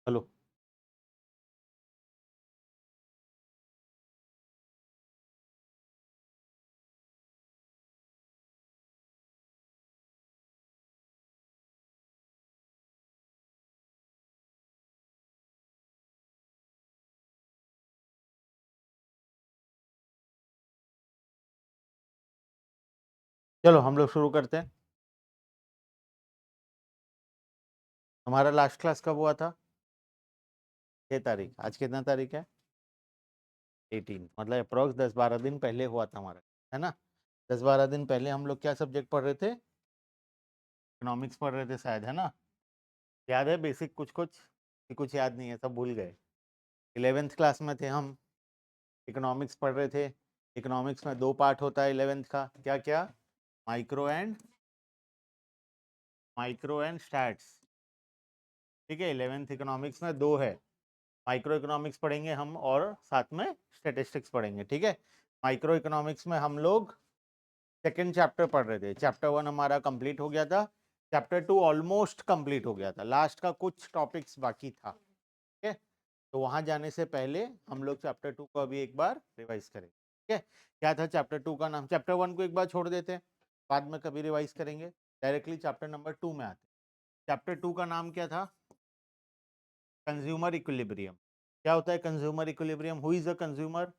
Hello. चलो हम लोग शुरू करते हैं। हमारा लास्ट क्लास कब हुआ था? 6 तारीख। आज कितना तारीख है? 18। मतलब अप्रोक्स 10-12 दिन पहले हुआ था हमारा, है ना। 10-12 दिन पहले हम लोग क्या सब्जेक्ट पढ़ रहे थे? इकोनॉमिक्स पढ़ रहे थे शायद, है ना। याद है बेसिक कुछ कुछ कि कुछ याद नहीं है, सब भूल गए? 11th क्लास में थे हम, इकोनॉमिक्स पढ़ रहे थे। इकोनॉमिक्स में 2 पार्ट होता है 11th का, क्या क्या? Micro and stats. ठीक है, 11th इकोनॉमिक्स में 2 है। माइक्रो इकोनॉमिक्स पढ़ेंगे हम और साथ में स्टैटिस्टिक्स पढ़ेंगे। ठीक है, माइक्रो इकोनॉमिक्स में हम लोग सेकेंड चैप्टर पढ़ रहे थे। चैप्टर 1 हमारा कंप्लीट हो गया था, चैप्टर 2 ऑलमोस्ट कंप्लीट हो गया था, लास्ट का कुछ टॉपिक्स बाकी था। ठीक है, तो वहां जाने से पहले हम लोग चैप्टर 2 को अभी एक बार रिवाइज करेंगे। ठीक है, क्या था चैप्टर 2 का नाम? चैप्टर 1 को एक बार छोड़ देते हैं, बाद में कभी रिवाइज करेंगे। डायरेक्टली चैप्टर नंबर 2 में आते। चैप्टर 2 का नाम क्या था? Consumer equilibrium. क्या होता है consumer equilibrium? Who is a consumer?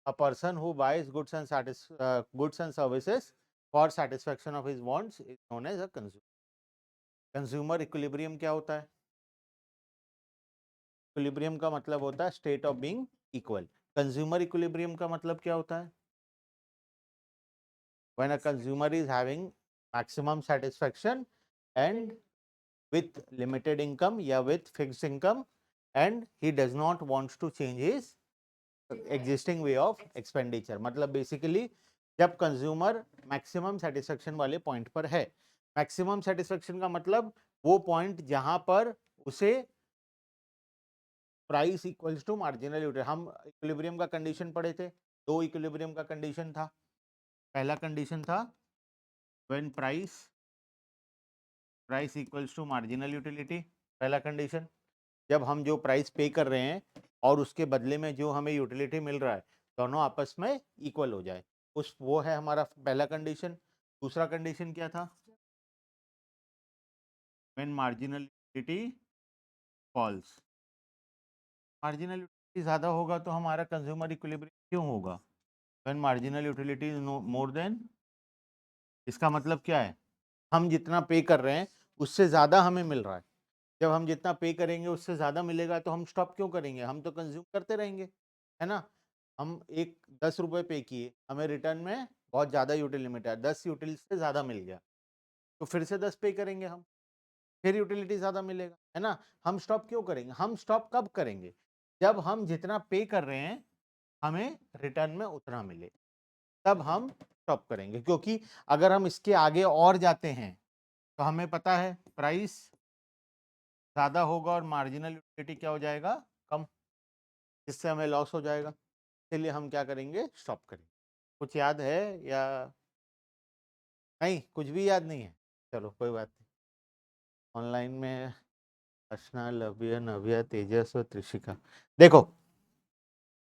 A person who buys goods and services for satisfaction of his wants is known as a consumer. Consumer equilibrium क्या होता है? इक्विलिब्रियम का मतलब होता है state of being equal. Consumer equilibrium का मतलब क्या होता है? When a consumer is having maximum satisfaction and with limited income या with fixed income and he does not want to change his existing way of expenditure. मतलब basically जब consumer maximum satisfaction वाले point पर है। Maximum satisfaction का मतलब वो point जहां पर उसे price equals to marginal utility. हम इक्विलिब्रियम का कंडीशन पढ़े थे, 2 इक्विलिब्रियम का कंडीशन था। पहला कंडीशन था when price equals to marginal utility. पहला कंडीशन, जब हम जो प्राइस पे कर रहे हैं और उसके बदले में जो हमें यूटिलिटी मिल रहा है दोनों आपस में इक्वल हो जाए, उस वो है हमारा पहला कंडीशन। दूसरा कंडीशन क्या था? When marginal utility falls. Marginal utility ज्यादा होगा तो हमारा कंज्यूमर इक्विलिब्रियम क्यों होगा? When marginal utility is more than, इसका मतलब क्या है? हम जितना पे कर रहे हैं उससे ज्यादा हमें मिल रहा है। जब हम जितना पे करेंगे उससे ज्यादा मिलेगा तो हम स्टॉप क्यों करेंगे? हम तो कंज्यूम करते रहेंगे, है ना। हम 10 रुपए पे किए, हमें रिटर्न में बहुत ज्यादा यूटिल लिमिट है, 10 यूटिल से ज्यादा मिल गया, तो फिर से 10 पे करेंगे हम, फिर यूटिलिटी ज्यादा मिलेगा, है ना। हम स्टॉप क्यों करेंगे? हम स्टॉप कब करेंगे? जब हम जितना पे कर रहे हैं हमें रिटर्न में उतना मिले, तब हम स्टॉप करेंगे। क्योंकि अगर हम इसके आगे और जाते हैं तो हमें पता है प्राइस ज्यादा होगा और मार्जिनल यूटिलिटी क्या हो जाएगा? कम, जिससे हमें लॉस हो जाएगा। इसलिए हम क्या करेंगे? स्टॉप करेंगे। कुछ याद है या नहीं? कुछ भी याद नहीं है? चलो कोई बात नहीं। ऑनलाइन में अर्चना, लव्य, नव्या, तेजस और त्रिशिका। देखो,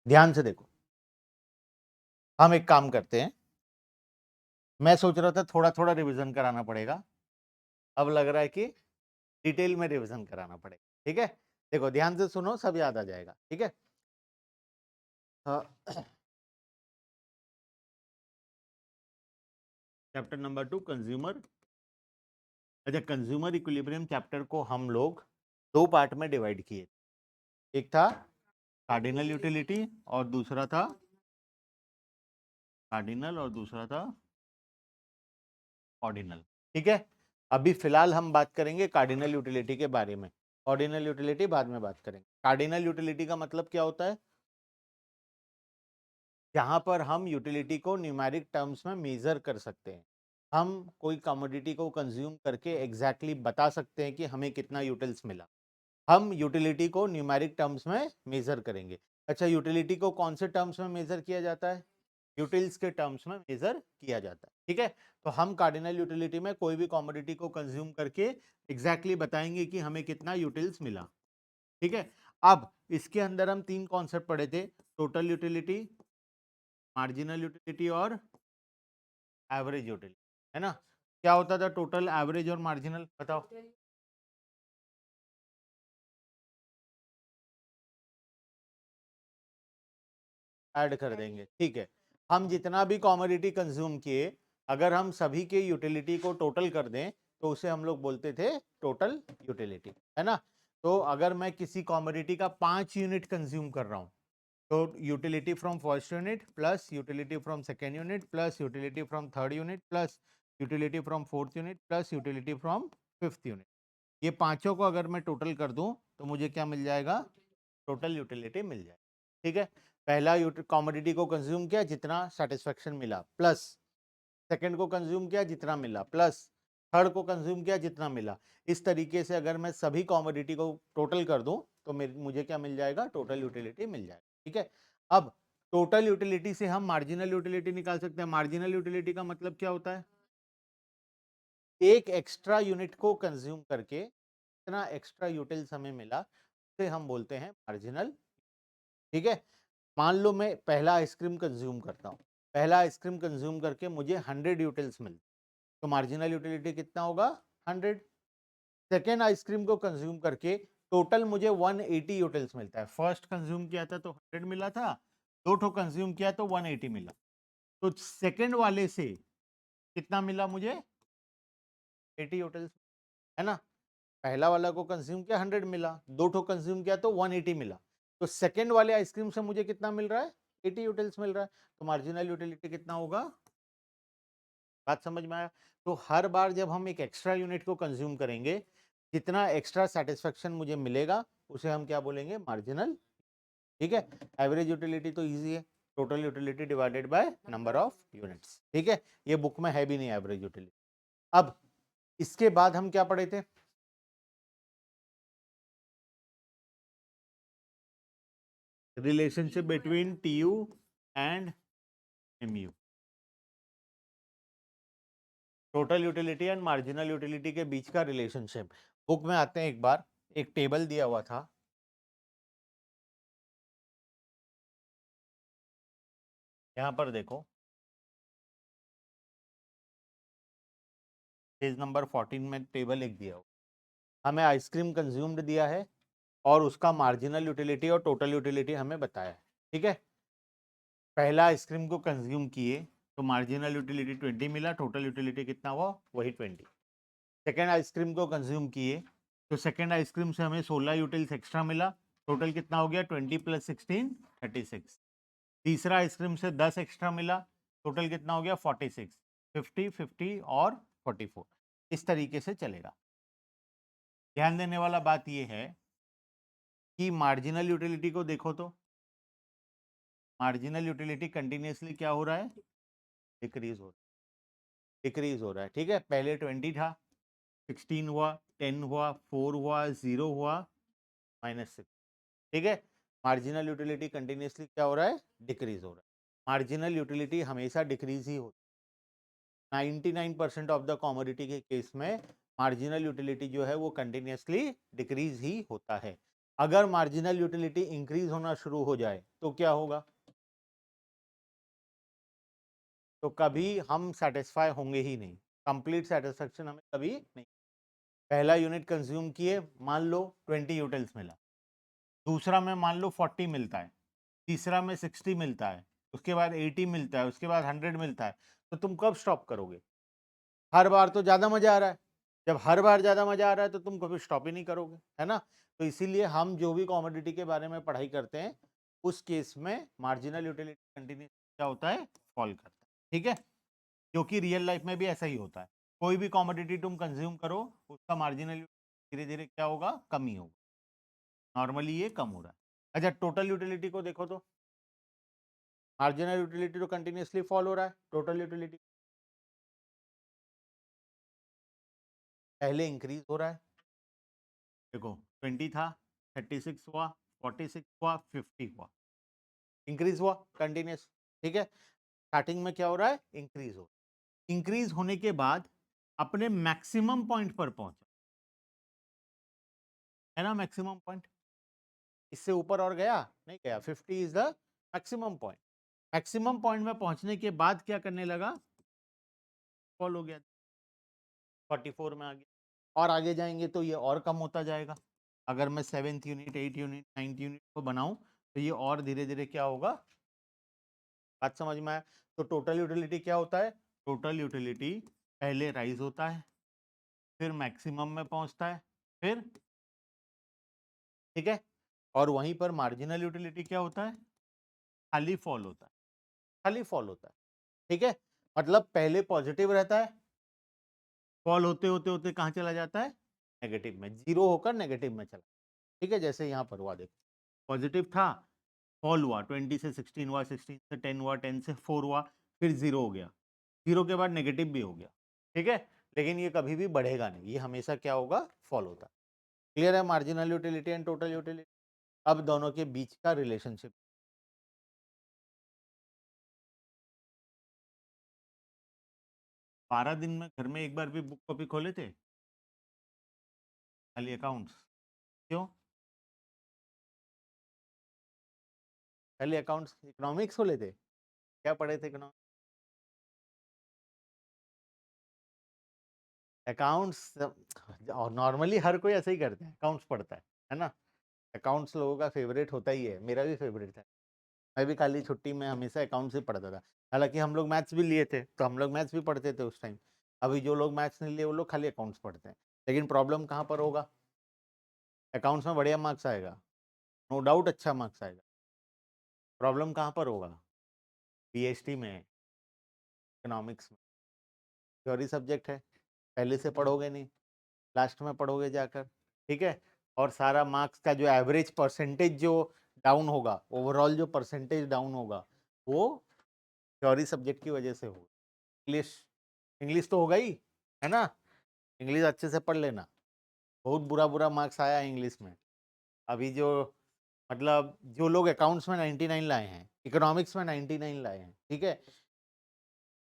ध्यान से देखो, हम एक काम करते हैं। मैं सोच रहा था थोड़ा थोड़ा रिवीजन कराना पड़ेगा, अब लग रहा है कि डिटेल में रिवीजन कराना पड़ेगा। ठीक है, देखो ध्यान से सुनो, सब याद आ जाएगा। ठीक है, चैप्टर नंबर 2 कंज्यूमर। अच्छा, कंज्यूमर इक्विलिब्रियम चैप्टर को हम लोग 2 पार्ट में डिवाइड किए। एक था कार्डिनल यूटिलिटी और दूसरा था ऑर्डिनल। ठीक है, अभी फिलहाल हम बात करेंगे कार्डिनल यूटिलिटी के बारे में, ऑर्डिनल यूटिलिटी बाद में बात करेंगे। कार्डिनल यूटिलिटी का मतलब क्या होता है? जहां पर हम यूटिलिटी को न्यूमेरिक टर्म्स में मेजर कर सकते हैं। हम कोई कमोडिटी को कंज्यूम करके एग्जैक्टली बता सकते हैं कि हमें कितना यूटिल्स मिला। हम यूटिलिटी को न्यूमेरिक टर्म्स में मेजर करेंगे। अच्छा, यूटिलिटी को कौन से टर्म्स में मेजर किया जाता है? यूटिल्स के टर्म्स में मेजर किया जाता है। ठीक है, तो हम कार्डिनल यूटिलिटी में कोई भी कॉमोडिटी को कंज्यूम करके एग्जैक्टली बताएंगे कि हमें कितना यूटिल्स मिला। ठीक है, अब इसके अंदर हम तीन कॉन्सेप्ट पढ़े थे, टोटल यूटिलिटी, मार्जिनल यूटिलिटी और एवरेज यूटिलिटी, है ना। क्या होता था टोटल, एवरेज और मार्जिनल, बताओ। ऐड कर देंगे, ठीक है। हम जितना भी कॉमोडिटी कंज्यूम किए, अगर हम सभी के यूटिलिटी को टोटल कर दें तो उसे हम लोग बोलते थे टोटल यूटिलिटी, है ना। तो अगर मैं किसी कॉमोडिटी का 5 यूनिट कंज्यूम कर रहा हूं, तो utility from first unit plus utility from second unit plus utility from third unit plus utility from fourth unit plus utility from fifth unit, ये पांचों को अगर मैं टोटल कर दूं तो मुझे क्या मिल जाएगा, टोटल यूटिलिटी मिल जाएगी। ठीक है, पहला कॉमोडिटी को कंज्यूम किया जितना सेटिस्फेक्शन मिला, प्लस सेकंड को कंज्यूम किया जितना मिला, प्लस थर्ड को कंज्यूम किया जितना मिला। इस तरीके से अगर मैं सभी कॉमोडिटी को टोटल कर दूं तो मुझे क्या मिल जाएगा, टोटल यूटिलिटी मिल जाएगा। ठीक है, अब टोटल यूटिलिटी से हम मार्जिनल यूटिलिटी निकाल सकते हैं। मार्जिनल यूटिलिटी का मतलब क्या होता है, एक एक्स्ट्रा यूनिट को कंज्यूम करके इतना एक्स्ट्रा यूटिल्स हमें मिला, उसे हम बोलते हैं मार्जिनल। ठीक है, मान लो मैं पहला आइसक्रीम कंज्यूम करता हूँ, पहला आइसक्रीम कंज्यूम करके मुझे 100 यूटिल्स मिलते, तो मार्जिनल यूटिलिटी कितना होगा, 100। सेकेंड आइसक्रीम को कंज्यूम करके टोटल मुझे 180 यूटिल्स मिलता है। फर्स्ट कंज्यूम किया था तो 100 मिला था, दो ठो कंज्यूम किया तो 180 मिला, तो सेकेंड वाले से कितना मिला मुझे, 80 यूटिल्स, है ना। पहला वाला को कंज्यूम किया 100 मिला, दो ठो कंज्यूम किया तो 180 मिला, तो सेकंड वाले आइसक्रीम से मुझे कितना मिल रहा है, 80 यूटिल्स मिल रहा है, तो मार्जिनल यूटिलिटी कितना होगा, बात समझ में आया। तो हर बार जब हम एक एक्स्ट्रा यूनिट को कंज्यूम करेंगे, जितना एक्स्ट्रा सेटिस्फेक्शन मुझे मिलेगा उसे हम क्या बोलेंगे, मार्जिनल। ठीक है, एवरेज यूटिलिटी तो इजी है, total utility divided by number of units. ठीक है, ये बुक में है भी नहीं एवरेज यूटिलिटी। अब इसके बाद हम क्या पढ़े थे, relationship between TU and MU, total utility and marginal utility के बीच का रिलेशनशिप। बुक में आते हैं, एक बार एक टेबल दिया हुआ था, यहां पर देखो पेज नंबर 14 में टेबल एक दिया हुआ, हमें आइसक्रीम कंज्यूम्ड दिया है और उसका मार्जिनल यूटिलिटी और टोटल यूटिलिटी हमें बताया है। ठीक है, पहला आइसक्रीम को कंज्यूम किए तो मार्जिनल यूटिलिटी 20 मिला, टोटल यूटिलिटी कितना हुआ, वही 20। सेकेंड आइसक्रीम को कंज्यूम किए तो सेकेंड आइसक्रीम से हमें 16 यूटिल्स एक्स्ट्रा मिला, टोटल कितना हो गया, 20 + 16 36। तीसरा आइसक्रीम से 10 एक्स्ट्रा मिला, टोटल कितना हो गया, 46, 50 50 और 44। इस तरीके से चलेगा। ध्यान देने वाला बात यह है कि मार्जिनल यूटिलिटी को देखो तो मार्जिनल यूटिलिटी कंटिन्यूसली क्या हो रहा है, डिक्रीज हो रहा है, डिक्रीज हो रहा है। ठीक है, पहले 20 था, 16 हुआ, 10 हुआ, 4 हुआ, 0 हुआ, -6। ठीक है, मार्जिनल यूटिलिटी कंटिन्यूसली क्या हो रहा है, डिक्रीज हो रहा है। मार्जिनल यूटिलिटी हमेशा डिक्रीज ही होती है, 99% ऑफ द कॉमोडिटी के केस में मार्जिनल यूटिलिटी जो है वो कंटिन्यूसली डिक्रीज ही होता है। अगर मार्जिनल यूटिलिटी इंक्रीज होना शुरू हो जाए तो क्या होगा, तो कभी हम सेटिस्फाई होंगे ही नहीं, कंप्लीट सेटिस्फेक्शन हमें कभी नहीं। पहला यूनिट कंज्यूम किए, मान लो 20 यूटिल्स मिला, दूसरा में मान लो 40 मिलता है, तीसरा में 60 मिलता है, उसके बाद 80 मिलता है, उसके बाद 100 मिलता है, तो तुम कब स्टॉप करोगे, हर बार तो ज्यादा मजा आ रहा है, जब हर बार ज्यादा मजा आ रहा है तो तुम कभी स्टॉप ही नहीं करोगे, है ना। तो इसीलिए हम जो भी कॉमोडिटी के बारे में पढ़ाई करते हैं उस केस में मार्जिनल यूटिलिटी कंटिन्यू क्या होता है, फॉल करता है। ठीक है, क्योंकि रियल लाइफ में भी ऐसा ही होता है, कोई भी कॉमोडिटी तुम कंज्यूम करो उसका मार्जिनल धीरे धीरे क्या होगा, कम ही होगा, नॉर्मली ये कम हो रहा है। अच्छा, टोटल यूटिलिटी को देखो तो मार्जिनल यूटिलिटी तो कंटिन्यूसली फॉल हो रहा है, टोटल यूटिलिटी पहले इंक्रीज हो रहा है। देखो 20 था, 36 हुआ, 46 हुआ, 50 हुआ, इंक्रीज हुआ कंटिन्यूस। ठीक है, स्टार्टिंग में क्या हो रहा है, इंक्रीज हो, इंक्रीज होने के बाद अपने मैक्सिमम पॉइंट पर पहुंचा, है ना, मैक्सिमम पॉइंट, इससे ऊपर और गया नहीं गया, 50 is the maximum point. Maximum point में पहुंचने के बाद क्या करने लगा, फॉल हो गया, 44 में आ गया, और आगे जाएंगे तो ये और कम होता जाएगा। अगर मैं 7th unit, 8th unit, 9th unit को बनाऊं तो ये और धीरे धीरे क्या होगा, बात समझ में आया। तो टोटल यूटिलिटी क्या होता है, टोटल यूटिलिटी पहले राइज होता है, फिर मैक्सिमम में पहुंचता है, फिर, ठीक है, और वहीं पर मार्जिनल यूटिलिटी क्या होता है, खाली फॉल होता है, खाली फॉल होता है, ठीक है। मतलब पहले पॉजिटिव रहता है, फॉल होते होते होते कहाँ चला जाता है, नेगेटिव में, जीरो होकर नेगेटिव में चला, ठीक है। जैसे यहाँ पर हुआ, देखो पॉजिटिव था, फॉल हुआ, 20 से 16 हुआ, 16 से 10 हुआ, 10 से 4 हुआ, फिर जीरो हो गया, जीरो के बाद नेगेटिव भी हो गया, ठीक है। लेकिन ये कभी भी बढ़ेगा नहीं, ये हमेशा क्या होगा, फॉल होता है। क्लियर है, marginal utility and total utility. अब दोनों के बीच का रिलेशनशिप, 12 दिन में घर में एक बार भी बुक कॉपी खोले थे, खाली अकाउंट्स, क्यों, खाली अकाउंट्स, इकोनॉमिक्स खोले थे, क्या पढ़े थे इकोनॉमिक्स, अकाउंट्स, और नॉर्मली हर कोई ऐसे ही करते हैं, अकाउंट्स पढ़ता है ना। अकाउंट्स लोगों का फेवरेट होता ही है, मेरा भी फेवरेट था, मैं भी खाली छुट्टी में हमेशा अकाउंट्स ही पढ़ता था। हालांकि हम लोग मैथ्स भी लिए थे, तो हम लोग मैथ्स भी पढ़ते थे उस टाइम। अभी जो लोग मैथ्स नहीं लिए वो लोग खाली अकाउंट्स पढ़ते हैं। लेकिन प्रॉब्लम कहाँ पर होगा, अकाउंट्स में बढ़िया मार्क्स आएगा, नो डाउट अच्छा मार्क्स आएगा, प्रॉब्लम कहाँ पर होगा, बीएसटी में, इकोनॉमिक्स में, थ्योरी सब्जेक्ट है, पहले से पढ़ोगे नहीं, लास्ट में पढ़ोगे जाकर, ठीक है। और सारा मार्क्स का जो एवरेज परसेंटेज जो डाउन होगा, ओवरऑल जो परसेंटेज डाउन होगा, वो थ्योरी सब्जेक्ट की वजह से होगा। इंग्लिश, इंग्लिश तो होगा ही, है ना, इंग्लिश अच्छे से पढ़ लेना, बहुत बुरा बुरा मार्क्स आया है इंग्लिश में। अभी जो, मतलब जो लोग अकाउंट्स में 99 लाए हैं, इकोनॉमिक्स में 99 लाए हैं, ठीक है,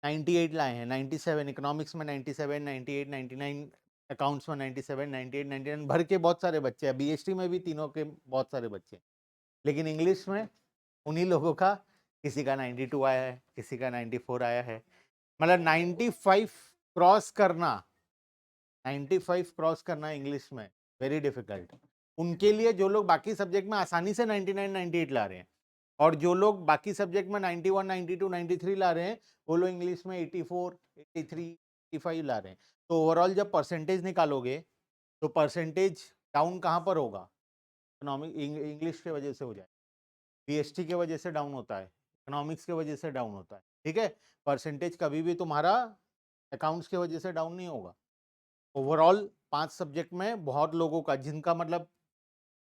98 लाए हैं, 97 इकोनॉमिक्स में, 97, 98, 99 अकाउंट्स में, 97, 98, 99 भर के बहुत सारे बच्चे हैं, बीएसटी में भी तीनों के बहुत सारे बच्चे हैं। लेकिन इंग्लिश में उन्हीं लोगों का, किसी का 92 आया है, किसी का 94 आया है, मतलब 95 क्रॉस करना, 95 क्रॉस करना इंग्लिश में वेरी डिफिकल्ट। उनके लिए जो लोग बाकी सब्जेक्ट में आसानी से 99, 98 ला रहे हैं, और जो लोग बाकी सब्जेक्ट में 91, 92, 93 ला रहे हैं, वो लोग इंग्लिश में 84, 83, 85 ला रहे हैं। तो ओवरऑल जब परसेंटेज निकालोगे तो परसेंटेज डाउन कहाँ पर होगा, इकोनॉमिक, इंग्लिश के वजह से हो जाए, बीएसटी के वजह से डाउन होता है, इकोनॉमिक्स के वजह से डाउन होता है, ठीक है। परसेंटेज कभी भी तुम्हारा अकाउंट्स के वजह से डाउन नहीं होगा। ओवरऑल 5 सब्जेक्ट में बहुत लोगों का, जिनका मतलब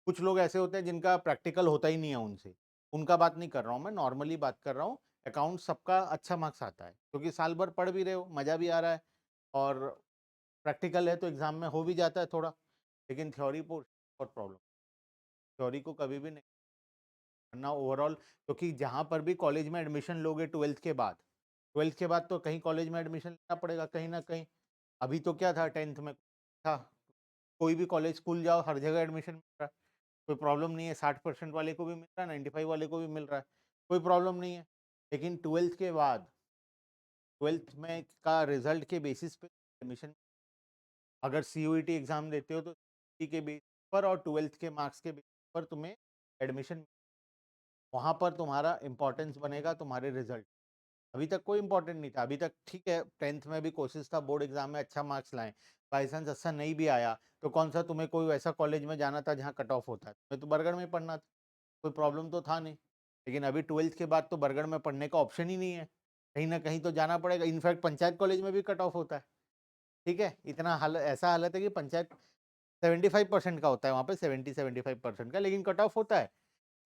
कुछ लोग ऐसे होते हैं जिनका प्रैक्टिकल होता ही नहीं है उनसे, उनका बात नहीं कर रहा हूँ मैं, नॉर्मली बात कर रहा हूँ। अकाउंट सबका अच्छा मार्क्स आता है, क्योंकि साल भर पढ़ भी रहे हो, मजा भी आ रहा है, और प्रैक्टिकल है तो एग्जाम में हो भी जाता है थोड़ा। लेकिन थ्योरी पर बहुत प्रॉब्लम, थ्योरी को कभी भी नहीं करना ओवरऑल, क्योंकि जहाँ पर भी कॉलेज में एडमिशन लोगे 12th के बाद, 12th के बाद तो कहीं कॉलेज में एडमिशन लेना पड़ेगा कहीं ना कहीं। अभी तो क्या था, 10th में था, कोई भी कॉलेज स्कूल जाओ हर जगह एडमिशन मिल रहा है, कोई प्रॉब्लम नहीं है, 60% वाले को भी मिल रहा है, 95 वाले को भी मिल रहा है, कोई प्रॉब्लम नहीं है। लेकिन 12th के बाद, 12th में का रिजल्ट के बेसिस पे एडमिशन, अगर सीयूईटी एग्जाम देते हो तो CUET के बेस पर और 12th के मार्क्स के बेस पर तुम्हें एडमिशन, वहाँ पर तुम्हारा इंपॉर्टेंस बनेगा तुम्हारे रिजल्ट। अभी तक कोई इंपॉर्टेंट नहीं था, अभी तक ठीक है, 10th में भी कोशिश था बोर्ड एग्जाम में अच्छा मार्क्स लाएं, बाई चांस अच्छा नहीं भी आया तो कौन सा तुम्हें कोई वैसा कॉलेज में जाना था जहाँ कट ऑफ होता है, तुम्हें तो बरगढ़ में पढ़ना था, कोई प्रॉब्लम तो था नहीं। लेकिन अभी 12th के बाद तो बरगढ़ में पढ़ने का ऑप्शन ही नहीं है, कहीं ना कहीं तो जाना पड़ेगा, इनफैक्ट पंचायत कॉलेज में भी कट ऑफ होता है, ठीक है। इतना हाल, ऐसा हालत है कि पंचायत 75% का होता है वहाँ पे, 70-75% का, लेकिन कट ऑफ होता है।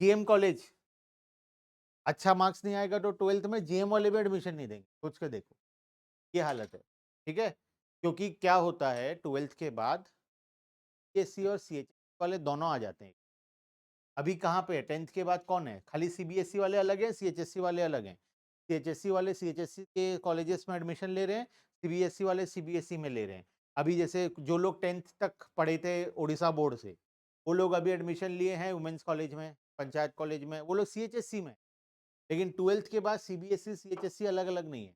जीएम कॉलेज, अच्छा मार्क्स नहीं आएगा तो 12th में जीएम वाले भी एडमिशन नहीं देंगे, सोच के देखो, ये हालत है, ठीक है। क्योंकि क्या होता है 12th के बाद सीएससी और सीएचएससी वाले दोनों आ जाते हैं। अभी कहाँ पे है, 10th के बाद कौन है, खाली सीबीएसई वाले अलग हैं, सीएचएससी वाले अलग हैं। सीएचएससी वाले सीएचएससी के कॉलेजेस में एडमिशन ले रहे हैं, सीबीएसई वाले सीबीएसई में ले रहे हैं। अभी जैसे जो लोग 10th तक पढ़े थे ओडिशा बोर्ड से, वो लोग अभी एडमिशन लिए हैं वुमेन्स कॉलेज में, पंचायत कॉलेज में, वो लोग सीएचएससी में। लेकिन 12th के बाद सीबीएसई सीएचएससी अलग अलग नहीं है,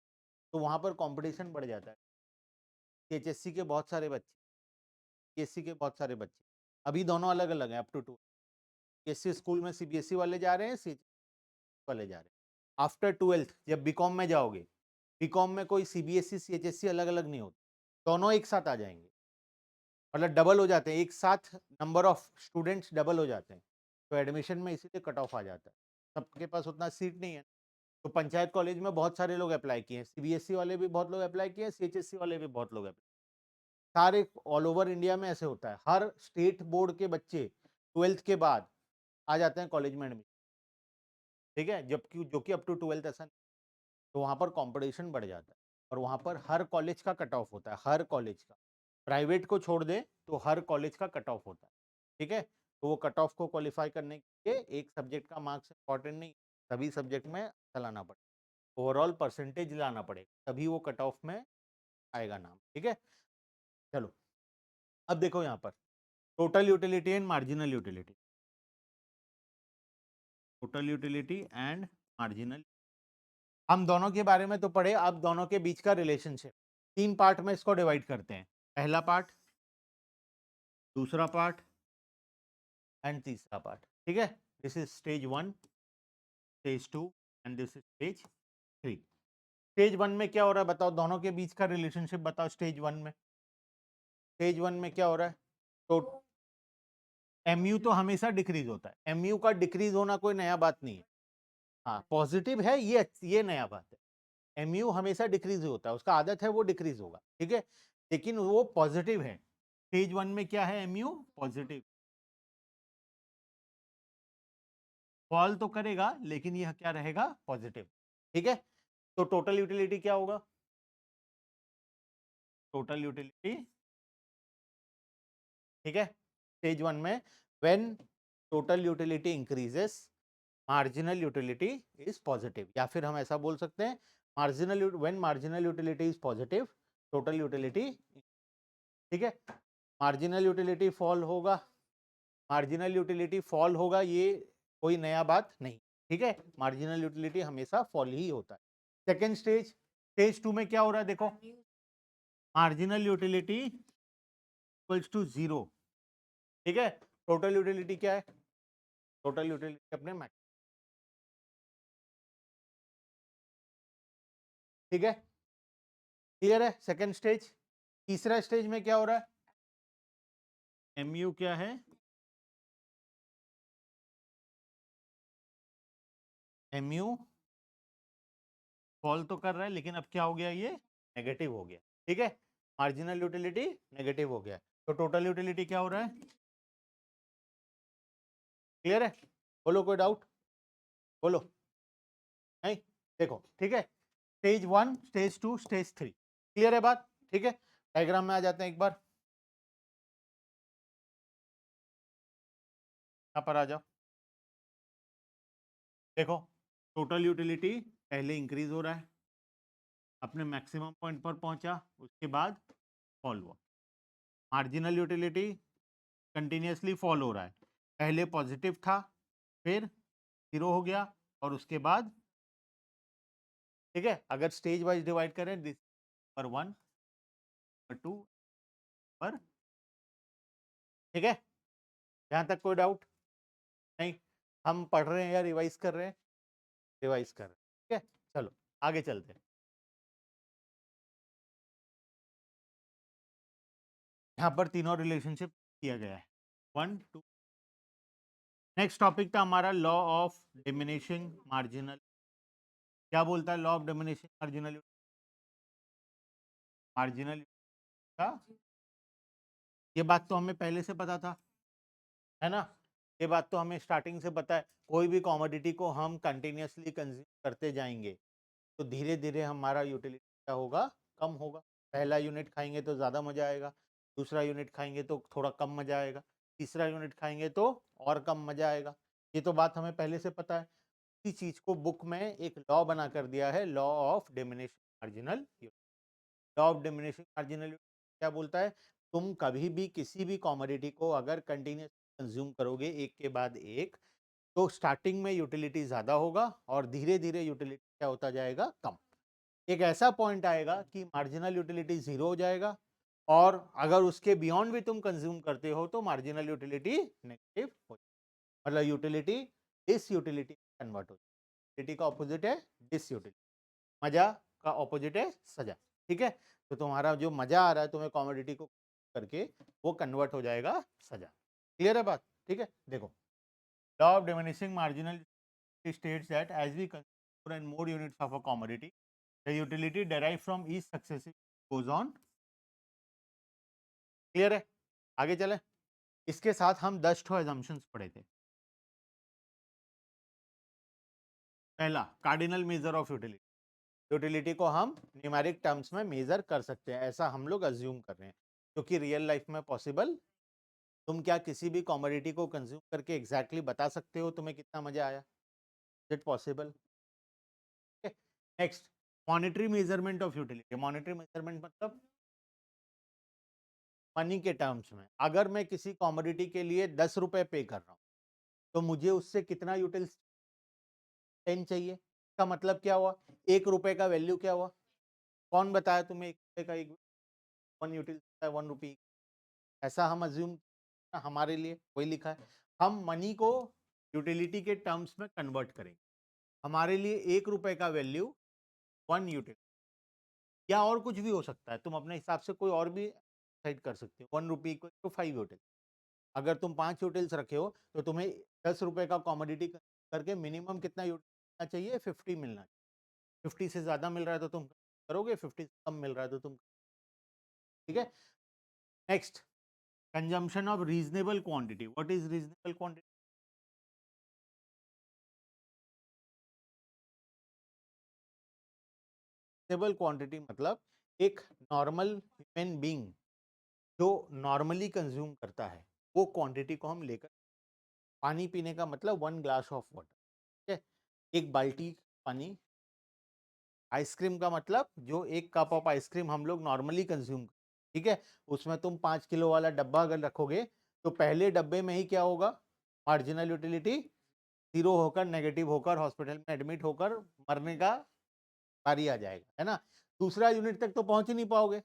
तो वहां पर कंपटीशन बढ़ जाता है। सीएचएससी के बहुत सारे बच्चे, सीएससी के बहुत सारे बच्चे, अभी दोनों अलग अलग हैं अप टू 2। सीएससी स्कूल में सीबीएसई वाले जा रहे हैं, सीएचएससी वाले जा रहे हैं। आफ्टर 12th जब बीकॉम में जाओगे, बीकॉम में कोई सीबीएसई सीएचएससी अलग अलग नहीं होता, दोनों एक साथ आ जाएंगे, मतलब डबल हो जाते हैं, एक साथ नंबर ऑफ स्टूडेंट्स डबल हो जाते हैं, तो एडमिशन में इसीलिए कट ऑफ आ जाता है, सबके पास उतना सीट नहीं है। तो पंचायत कॉलेज में बहुत सारे लोग अप्लाई किए हैं, सीबीएसई वाले भी बहुत लोग अप्लाई किए हैं, सीएचएससी वाले भी बहुत लोग अप्लाई, सारे ऑल ओवर इंडिया में ऐसे होता है, हर स्टेट बोर्ड के बच्चे 12th के बाद आ जाते हैं कॉलेज में एडमिशन, ठीक है, जबकि जो कि अप टू 12th ऐसा नहीं, तो वहां पर कंपटीशन बढ़ जाता है, और वहां पर हर कॉलेज का कट ऑफ होता है, हर कॉलेज का, प्राइवेट को छोड़ दे तो हर कॉलेज का कट ऑफ होता है, ठीक है। तो वो कट ऑफ को क्वालिफाई करने के लिए एक सब्जेक्ट का मार्क्स इंपॉर्टेंट नहीं, सभी सब्जेक्ट में चलाना पड़ेगा, ओवरऑल परसेंटेज लाना पड़ेगा, तभी वो कट ऑफ में आएगा नाम, ठीक है। चलो अब देखो यहाँ पर total utility and marginal utility, total utility and marginal, हम दोनों के बारे में तो पढ़े, अब दोनों के बीच का रिलेशनशिप, 3 पार्ट में इसको डिवाइड करते हैं, पहला पार्ट, दूसरा पार्ट एंड तीसरा पार्ट, ठीक है। This is stage 1, stage 2 and this is stage 3। Stage 1 में क्या हो रहा है बताओ, दोनों के बीच का रिलेशनशिप बताओ। स्टेज 1 में, स्टेज 1 में क्या हो रहा है, तो एमयू तो हमेशा डिक्रीज होता है, एमयू का डिक्रीज होना कोई नया बात नहीं है, हाँ पॉजिटिव है, ये नया बात है, एमयू हमेशा डिक्रीज होता है, उसका आदत है वो डिक्रीज होगा, ठीक है, लेकिन वो पॉजिटिव है। स्टेज 1 में क्या है, एमयू पॉजिटिव, फॉल तो करेगा लेकिन यह क्या रहेगा, पॉजिटिव, ठीक है। तो टोटल यूटिलिटी क्या होगा, टोटल यूटिलिटी, ठीक है, स्टेज 1 में when total utility increases marginal utility is positive, या फिर हम ऐसा बोल सकते हैं marginal, when marginal utility is positive total utility, ठीक है। मार्जिनल यूटिलिटी फॉल होगा, मार्जिनल यूटिलिटी फॉल होगा, ये कोई नया बात नहीं, ठीक है, मार्जिनल यूटिलिटी हमेशा फॉल ही होता है। सेकेंड स्टेज, स्टेज 2 में क्या हो रहा है देखो, मार्जिनल यूटिलिटी इक्वल्स टू 0, ठीक है। टोटल यूटिलिटी क्या है, टोटल यूटिलिटी अपने मैक्स, ठीक है, क्लियर है। सेकेंड स्टेज, तीसरा स्टेज में क्या हो रहा है, एमयू क्या है, एमयू फॉल तो कर रहा है लेकिन अब क्या हो गया, ये नेगेटिव हो गया, ठीक है, मार्जिनल यूटिलिटी नेगेटिव हो गया, तो टोटल यूटिलिटी क्या हो रहा है, क्लियर है, बोलो कोई डाउट, बोलो, नहीं, देखो, ठीक है, स्टेज 1 स्टेज 2 स्टेज 3, क्लियर है बात, ठीक है। डायग्राम में आ जाते हैं एक बार, यहाँ पर आ जाओ, देखो टोटल यूटिलिटी पहले इंक्रीज हो रहा है, अपने मैक्सिमम पॉइंट पर पहुंचा, उसके बाद फॉल हुआ, मार्जिनल यूटिलिटी कंटिन्यूसली फॉल हो रहा है, पहले पॉजिटिव था, फिर 0 हो गया, और उसके बाद, ठीक है, अगर स्टेज वाइज डिवाइड करें, दिस पर 1 पर 2 पर, ठीक है, यहाँ तक कोई डाउट नहीं, हम पढ़ रहे हैं या रिवाइज कर रहे हैं, रिवाइज कर रहे हैं, ठीक है। चलो आगे चलते हैं, यहाँ पर तीनों रिलेशनशिप किया गया है, 1 2। नेक्स्ट टॉपिक था हमारा लॉ ऑफ डिमिनिशिंग मार्जिनल, क्या बोलता है law of diminishing marginal, marginal का, ये बात तो हमें पहले से पता था, है ना, ये बात तो हमें स्टार्टिंग से पता है, कोई भी कॉमोडिटी को हम कंटिन्यूसली कंज्यूम करते जाएंगे तो धीरे धीरे हमारा यूटिलिटी क्या होगा, कम होगा, पहला यूनिट खाएंगे तो ज़्यादा मजा आएगा, दूसरा यूनिट खाएंगे तो थोड़ा कम मजा आएगा, तीसरा यूनिट खाएंगे तो और कम मजा आएगा, ये तो बात हमें पहले से पता है। इसी चीज को बुक में एक लॉ बना कर दिया है, law of diminishing marginal utility. Law of diminishing marginal utility क्या बोलता है? तुम कभी भी किसी भी कॉमोडिटी को अगर कंटिन्यूस कंज्यूम करोगे एक के बाद एक, तो स्टार्टिंग में यूटिलिटी ज्यादा होगा और धीरे धीरे यूटिलिटी क्या होता जाएगा? कम। एक ऐसा पॉइंट आएगा कि मार्जिनल यूटिलिटी जीरो हो जाएगा, और अगर उसके बियॉन्ड भी तुम कंज्यूम करते हो तो मार्जिनल यूटिलिटी नेगेटिव हो, मतलब यूटिलिटी डिस यूटिलिटी कन्वर्ट हो। यूटिलिटी का ऑपोजिट है डिस यूटिलिटी, मजा का ऑपोजिट है सजा। ठीक है, तो तुम्हारा जो मजा आ रहा है तुम्हें कॉमोडिटी को करके, वो कन्वर्ट हो जाएगा सजा। क्लियर है बात? ठीक है, देखो, law of diminishing marginal states that as we consume more and more units of a commodity, the utility derived from each successive goes on. Clear है? आगे चले। इसके साथ हम 10 ठो assumptions पढ़े थे। पहला, cardinal measure of utility. Utility को हम न्यूमेरिक टर्म्स में मेजर कर सकते हैं, ऐसा हम लोग अज्यूम कर रहे हैं, क्योंकि रियल लाइफ में पॉसिबल। तुम क्या किसी भी कॉमोडिटी को कंज्यूम करके एग्जैक्टली बता सकते हो तुम्हें कितना मजा आया? It possible? Next, monetary measurement of utility. Monetary measurement मतलब मनी के टर्म्स में, अगर मैं किसी कॉमोडिटी के लिए 10 रुपए पे कर रहा हूँ, तो मुझे उससे कितना यूटिल्स 10 चाहिए। इसका मतलब क्या हुआ? 1 रुपए का वैल्यू क्या हुआ? कौन बताया तुम्हें 1 रुपए का एक 1 यूटिल 1 रुपी? ऐसा हम अज्यूम, हमारे लिए वही लिखा है। हम मनी को यूटिलिटी के टर्म्स में कन्वर्ट करेंगे। हमारे लिए 1 रुपए का वैल्यू 1 यूटिल, या और कुछ भी हो सकता है, तुम अपने हिसाब से कोई और भी सेट कर सकते हो। 1 रुपी को 5 यूटिल। अगर तुम 5 यूटिल्स रखे हो तो तुम्हें 10 रुपए का कॉमोडिटी करके मिनिमम कितना यूटिल चाहिए? 50 मिलना चाहिए। 50 से ज्यादा मिल रहा है तो तुम करोगे, 50 से कम मिल रहा है तो तुम। ठीक है, next, consumption of reasonable quantity. What is reasonable quantity? Reasonable quantity मतलब एक नॉर्मल ह्यूमन बीइंग जो नॉर्मली कंज्यूम करता है, वो क्वांटिटी को हम लेकर। पानी पीने का मतलब 1 ग्लास ऑफ वाटर। ठीक है, एक बाल्टी पानी। आइसक्रीम का मतलब जो एक कप ऑफ आइसक्रीम हम लोग नॉर्मली कंज्यूम। ठीक है, उसमें तुम 5 किलो वाला डब्बा अगर रखोगे तो पहले डब्बे में ही क्या होगा? मार्जिनल यूटिलिटी जीरो होकर, नेगेटिव होकर, हॉस्पिटल में एडमिट होकर मरने का बारी आ जाएगा, है ना। दूसरा यूनिट तक तो पहुंच ही नहीं पाओगे।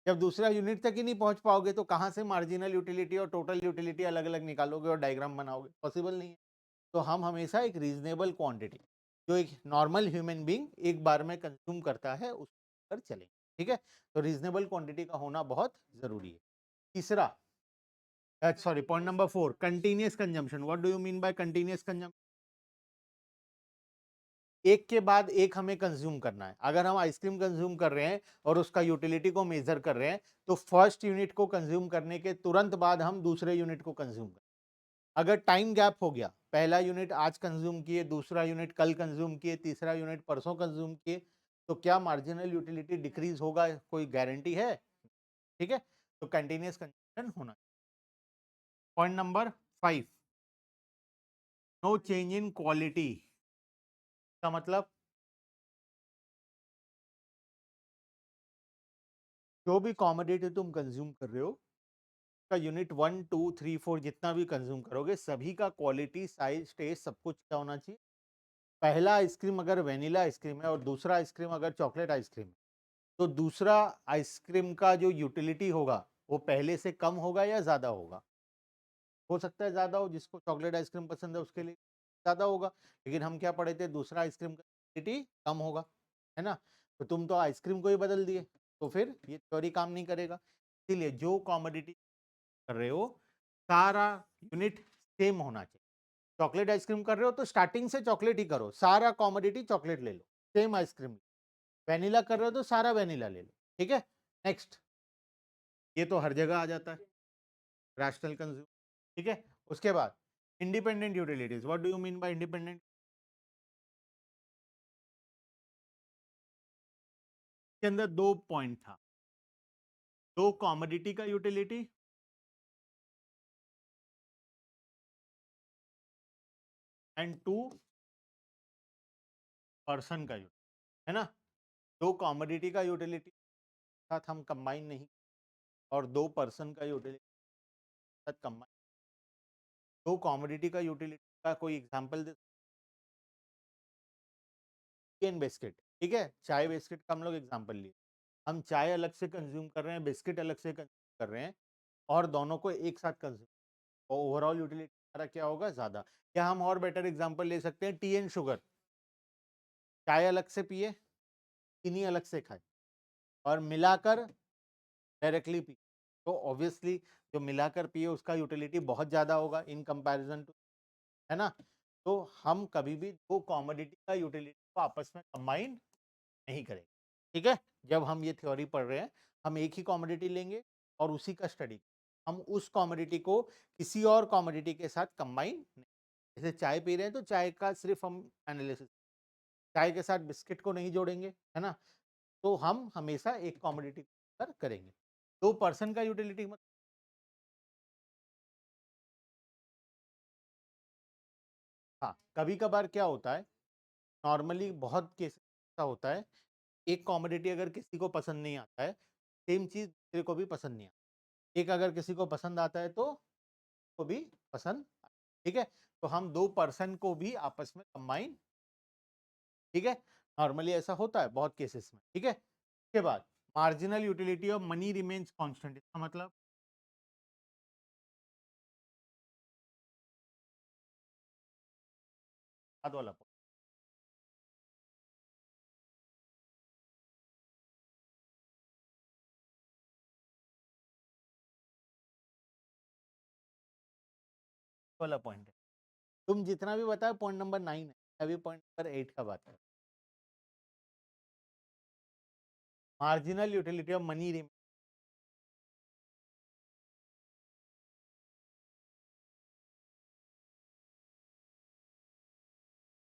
जब दूसरा यूनिट तक ही नहीं पहुंच पाओगे तो कहां से मार्जिनल यूटिलिटी और टोटल यूटिलिटी अलग अलग निकालोगे और डायग्राम बनाओगे? पॉसिबल नहीं है। तो हम हमेशा एक रीजनेबल क्वांटिटी जो एक नॉर्मल ह्यूमन बीइंग एक बार में कंज्यूम करता है उस पर चलेंगे। ठीक है, तो रीजनेबल क्वांटिटी का होना बहुत जरूरी है। तीसरा, sorry, point number 4, continuous consumption. What do you mean by continuous consumption? एक के बाद एक हमें कंज्यूम करना है। अगर हम आइसक्रीम कंज्यूम कर रहे हैं और उसका यूटिलिटी को मेजर कर रहे हैं, तो फर्स्ट यूनिट को कंज्यूम करने के तुरंत बाद हम दूसरे यूनिट को कंज्यूम करें। अगर टाइम गैप हो गया, पहला यूनिट आज कंज्यूम किए, दूसरा यूनिट कल कंज्यूम किए, तीसरा यूनिट परसों कंज्यूम किए, तो क्या मार्जिनल यूटिलिटी डिक्रीज होगा? कोई गारंटी है? ठीक है, तो कंटिन्यूअस कंजम्पशन होना। Point number 5, no change in quality का मतलब जो भी कॉमोडिटी तुम कंज्यूम कर रहे हो का यूनिट 1 2 3 4 जितना भी कंज्यूम करोगे, सभी का क्वालिटी, साइज, टेस्ट सब कुछ क्या होना चाहिए? पहला आइसक्रीम अगर वेनिला आइसक्रीम है और दूसरा आइसक्रीम अगर चॉकलेट आइसक्रीम है, तो दूसरा आइसक्रीम का जो यूटिलिटी होगा वो पहले से कम होगा या ज्यादा होगा? हो सकता है ज्यादा हो, जिसको चॉकलेट आइसक्रीम पसंद है उसके लिए ज्यादा होगा। लेकिन हम क्या पढ़े थे? दूसरा आइसक्रीम का यूटिलिटी कम होगा, है ना। तो तुम तो आइसक्रीम को ही बदल दिए, तो फिर ये थ्योरी काम नहीं करेगा। इसीलिए जो कॉमोडिटी कर रहे हो सारा यूनिट सेम होना चाहिए। चॉकलेट आइसक्रीम कर रहे हो तो स्टार्टिंग से चॉकलेट ही करो, सारा कॉमोडिटी चॉकलेट ले लो, सेम आइसक्रीम। वेनिला कर रहे हो तो सारा वेनिला ले लो। ठीक है, नेक्स्ट, ये तो हर जगह आ जाता है, रैशनल कंज्यूम। ठीक है, उसके बाद independent utilities. What do you mean by independent? के अंदर दो पॉइंट था, दो कॉमोडिटी का यूटिलिटी एंड टू पर्सन का यूटिलिटी, है ना। दो कॉमोडिटी का यूटिलिटी साथ हम कंबाइन नहीं, और दो पर्सन का यूटिलिटी साथ कंबाइन। दो कॉमोडिटी का यूटिलिटी का कोई एग्जांपल दे। बिस्किट, ठीक है, चाय बिस्किट का हम लोग एग्जांपल लिए। हम चाय अलग से कंज्यूम कर रहे हैं, बिस्किट अलग से कंज्यूम कर रहे हैं, और दोनों को एक साथ कंज्यूम, और ओवरऑल यूटिलिटी हमारा क्या होगा, ज्यादा। या हम और बेटर एग्जांपल ले सकते हैं, टी एंड शुगर। चाय अलग से पिए, चीनी अलग से खाए, और मिलाकर डायरेक्टली पिए, तो ऑब्वियसली जो मिलाकर पिए उसका यूटिलिटी बहुत ज्यादा होगा इन कंपैरिजन टू, है ना। तो हम कभी भी दो कॉमोडिटी का यूटिलिटी को आपस में कंबाइन नहीं करेंगे, ठीक है। जब हम ये थ्योरी पढ़ रहे हैं, हम एक ही कॉमोडिटी लेंगे और उसी का स्टडी, हम उस कॉमोडिटी को किसी और कॉमोडिटी के साथ कंबाइन नहीं। जैसे चाय पी रहे हैं तो चाय का सिर्फ हम एनालिसिस, चाय के साथ बिस्किट को नहीं जोड़ेंगे, है ना। तो हम हमेशा एक कॉमोडिटी पर करेंगे। दो पर्सन का यूटिलिटी मतलब, हाँ, कभी कभार क्या होता है, नॉर्मली बहुत केस ऐसा होता है, एक कॉमोडिटी अगर किसी को पसंद नहीं आता है, सेम चीज दूसरे को भी पसंद नहीं आता। एक अगर किसी को पसंद आता है तो को भी पसंद, ठीक है। तो हम दो पर्सन को भी आपस में कंबाइन, ठीक है, नॉर्मली ऐसा होता है बहुत केसेस में, ठीक है। उसके बाद marginal utility of money remains constant, इसका मतलब बाद वाला वाला पॉइंट है। तुम जितना भी बताओ पॉइंट नंबर 9 है, अभी पॉइंट नंबर 8 का बात है। Marginal utility of money remains,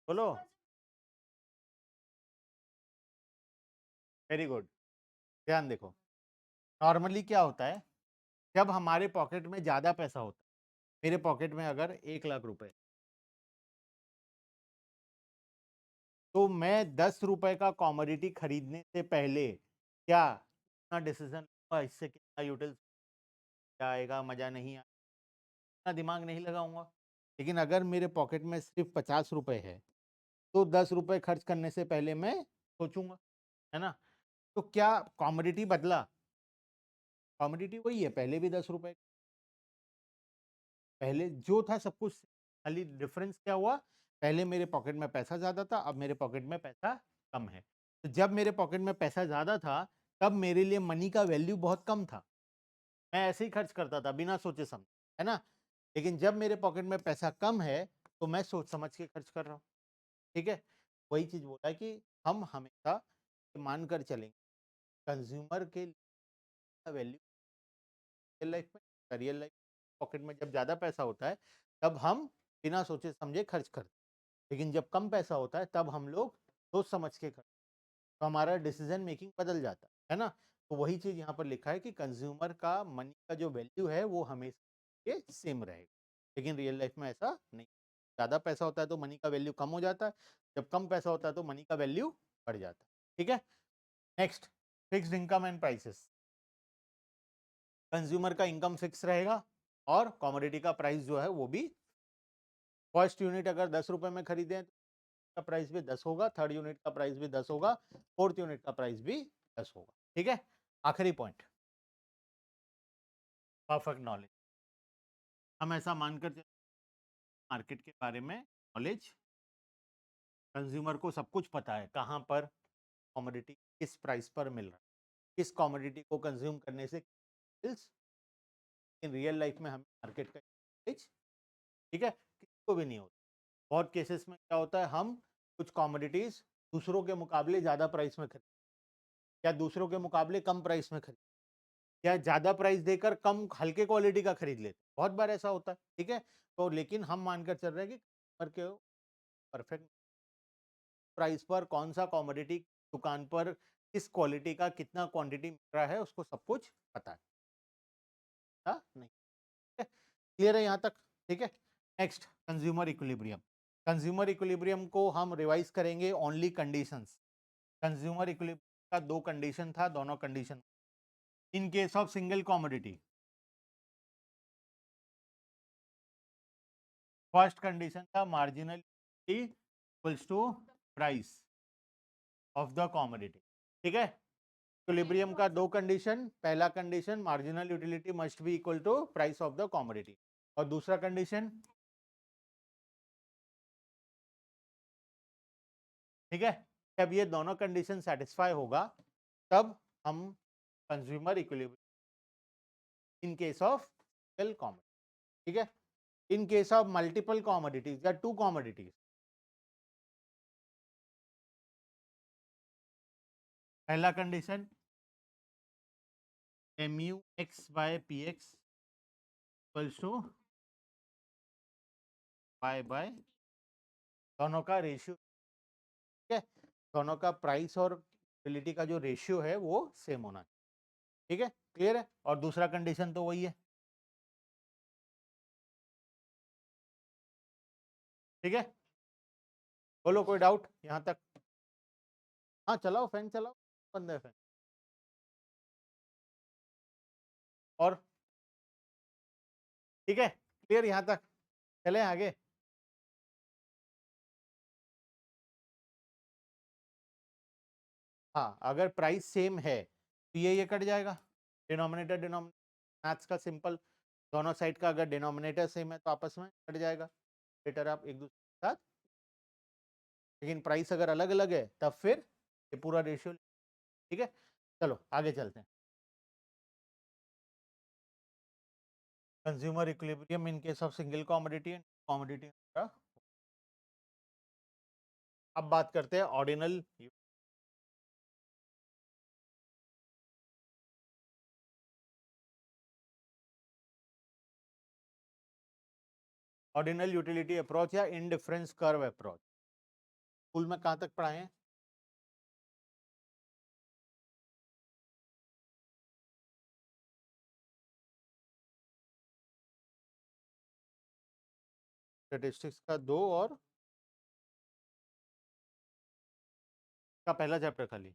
बोलो। वेरी गुड, ध्यान देखो। नॉर्मली क्या होता है, जब हमारे पॉकेट में ज्यादा पैसा होता है, मेरे पॉकेट में अगर 1 लाख रुपए, तो मैं 10 रुपए का कॉमोडिटी खरीदने से पहले क्या अपना डिसीजन लूंगा, इससे कितना यूटिल आएगा, मजा नहीं आएगा, इतना दिमाग नहीं लगाऊंगा। लेकिन अगर मेरे पॉकेट में सिर्फ 50 रुपए है, तो 10 रुपए खर्च करने से पहले मैं सोचूंगा, है ना। तो क्या कॉमोडिटी बदला, कॉमोडिटी वही है, पहले भी 10 रुपए, पहले जो था सब कुछ, खाली डिफरेंस क्या हुआ, पहले मेरे पॉकेट में पैसा ज्यादा था, अब मेरे पॉकेट में पैसा कम है। तो जब मेरे पॉकेट में पैसा ज्यादा था, तब मेरे लिए मनी का वैल्यू बहुत कम था, मैं ऐसे ही खर्च करता था बिना सोचे समझे, है ना। लेकिन जब मेरे पॉकेट में पैसा कम है, तो मैं सोच समझ के खर्च कर रहा हूँ, ठीक है। वही चीज बोला है कि हम हमेशा मानकर चलेंगे, कंज्यूमर के वैल्यू रियल लाइफ में, रियल लाइफ पॉकेट में जब ज्यादा पैसा होता है, तब हम बिना सोचे समझे खर्च करते हैं। लेकिन जब कम पैसा होता है, तब हम लोग सोच समझ के खर्च, तो हमारा डिसीजन मेकिंग बदल जाता है ना। तो वही चीज यहाँ पर लिखा है कि कंज्यूमर का मनी का जो वैल्यू है वो हमेशा ये सेम रहेगा। लेकिन रियल लाइफ में ऐसा नहीं, ज्यादा पैसा होता है तो मनी का वैल्यू कम हो जाता है, जब कम पैसा होता है तो मनी का वैल्यू बढ़ जाता है, ठीक है। Next, fixed income and prices. Consumer का इनकम फिक्स रहेगा, और कॉमोडिटी का प्राइस जो है वो भी, फर्स्ट यूनिट अगर 10 रुपए में खरीदे का प्राइस भी 10 होगा, थर्ड यूनिट का प्राइस भी 10 होगा, फोर्थ यूनिट का प्राइस भी 10 होगा, ठीक है। आखिरी पॉइंट, परफेक्ट नॉलेज। हम ऐसा मानकर चलते हैं, मार्केट के बारे में नॉलेज, कंज्यूमर को सब कुछ पता है, कहाँ पर कमोडिटी किस प्राइस पर मिल रहा है, किस कमोडिटी को कंज्यूम करने से इन रियल लाइफ में हमें मार्केट का नॉलेज, ठीक है, किसी को भी नहीं होता। बहुत केसेस में क्या होता है, हम कुछ कमोडिटीज दूसरों के मुकाबले ज्यादा प्राइस में खरीद, या दूसरों के मुकाबले कम प्राइस में खरीद, या ज्यादा प्राइस देकर कम हल्के क्वालिटी का खरीद लेते, बहुत बार ऐसा होता है, ठीक है। तो लेकिन हम मानकर चल रहे हैं कि कस्टमर के परफेक्ट प्राइस पर कौन सा कमोडिटी दुकान पर किस क्वालिटी का कितना क्वांटिटी मिल रहा है, उसको सब कुछ पता है, हाँ? नहीं, क्लियर है यहाँ तक, ठीक है। Next, consumer equilibrium. Consumer equilibrium को हम रिवाइज करेंगे ओनली कंडीशंस। कंज्यूमर इक्विलिब्रियम का 2 कंडीशन था, दोनों condition in case of single commodity. First condition था marginal equals to price of the commodity. ठीक है, इक्विलिब्रियम का 2 कंडीशन, पहला condition marginal utility must be equal to price of the commodity, और दूसरा कंडीशन, ठीक है, जब ये दोनों कंडीशन सेटिस्फाई होगा तब हम consumer equilibrium in case of single commodity. ठीक है, in case of multiple commodities या 2 कॉमोडिटीज, पहला condition mu x by P X equals to y by दोनों का रेशियो। ठीक है, दोनों का प्राइस और यूटिलिटी का जो रेशियो है वो सेम होना चाहिए। ठीक है, क्लियर है। और दूसरा कंडीशन तो वही है। ठीक है, बोलो कोई डाउट यहां तक? हाँ चलाओ फैन, चलाओ, बंद है फैन। और ठीक है, क्लियर यहां तक, चले आगे। हाँ, अगर प्राइस सेम है तो ये कट जाएगा, डिनोमिनेटर डिनोमिनेटर, मैथ्स का सिंपल, दोनों साइड का अगर डिनोमिनेटर सेम है तो आपस में कट जाएगा, बेटर आप एक दूसरे के साथ। लेकिन प्राइस अगर अलग अलग है तब फिर ये पूरा रेशियो। ठीक है, चलो आगे चलते हैं। Consumer equilibrium in case of single commodity and commodity. अब बात करते हैं ऑर्डिनल। ऑर्डिनल यूटिलिटी अप्रोच या इनडिफरेंस कर्व अप्रोच, स्कूल में कहां तक पढ़ाए हैं? स्टैटिस्टिक्स का 2 और का पहला चैप्टर खाली,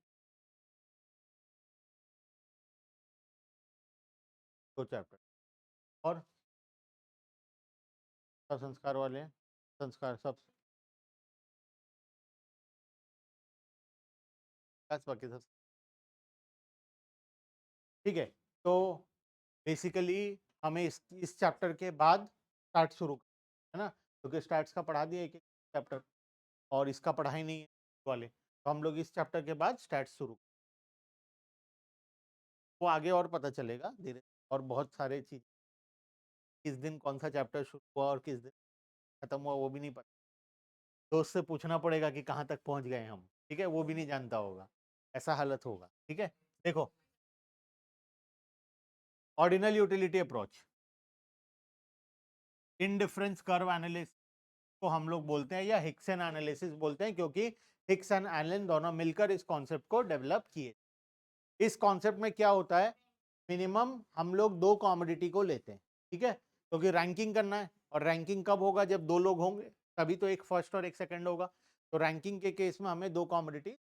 2 चैप्टर। और सब संस्कार वाले हैं, संस्कार सब बाकी सब। ठीक है, तो बेसिकली हमें इस चैप्टर के बाद स्टार्ट शुरू है ना, क्योंकि स्टार्ट्स का पढ़ा दिया एक एक चैप्टर, और इसका पढ़ा ही नहीं है वाले, तो हम लोग इस चैप्टर के बाद स्टार्ट शुरू, वो आगे और पता चलेगा धीरे, और बहुत सारे चीज, किस दिन कौन सा चैप्टर शुरू हुआ और किस दिन खत्म हुआ वो भी नहीं पता, तो उससे पूछना पड़ेगा कि कहाँ तक पहुंच गए हम। ठीक है, वो भी नहीं जानता होगा, ऐसा हालत होगा। ठीक है, देखो ordinal utility approach, indifference curve analysis को हम लोग बोलते हैं या हिक्सन एनालिसिस बोलते हैं, क्योंकि हिक्स एंड एलन दोनों मिलकर इस कॉन्सेप्ट को डेवलप किए। इस कॉन्सेप्ट में क्या होता है, मिनिमम हम लोग 2 कॉमोडिटी को लेते हैं। ठीक है, क्योंकि रैंकिंग करना है, और रैंकिंग कब होगा, जब 2 लोग होंगे तभी तो एक फर्स्ट और एक सेकंड होगा, तो रैंकिंग के केस में हमें 2 कॉमोडिटी,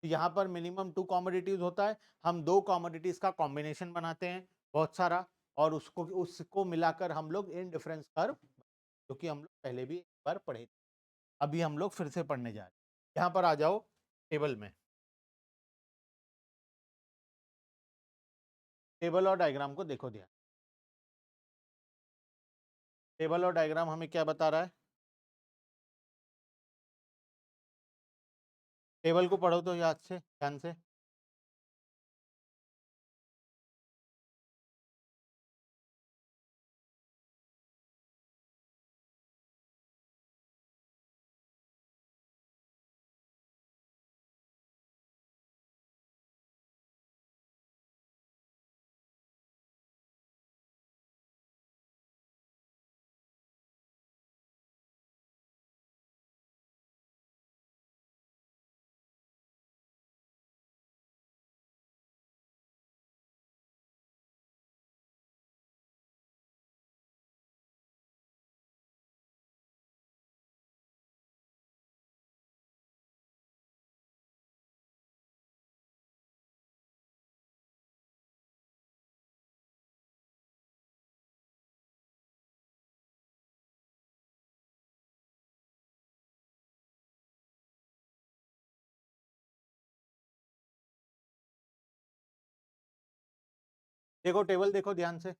यहाँ पर मिनिमम 2 कॉमोडिटीज होता है, हम 2 कॉमोडिटीज का कॉम्बिनेशन बनाते हैं बहुत सारा, और उसको मिलाकर हम लोग इन डिफरेंस कर्व, जो कि हम लोग पहले भी एक बार पढ़े, अभी हम लोग फिर से पढ़ने जा रहे हैं। यहाँ पर आ जाओ टेबल में, टेबल और डायग्राम को देखो ध्यान। टेबल और डायग्राम हमें क्या बता रहा है, टेबल को पढ़ो तो याद से, ध्यान से। देखो टेबल देखो ध्यान से,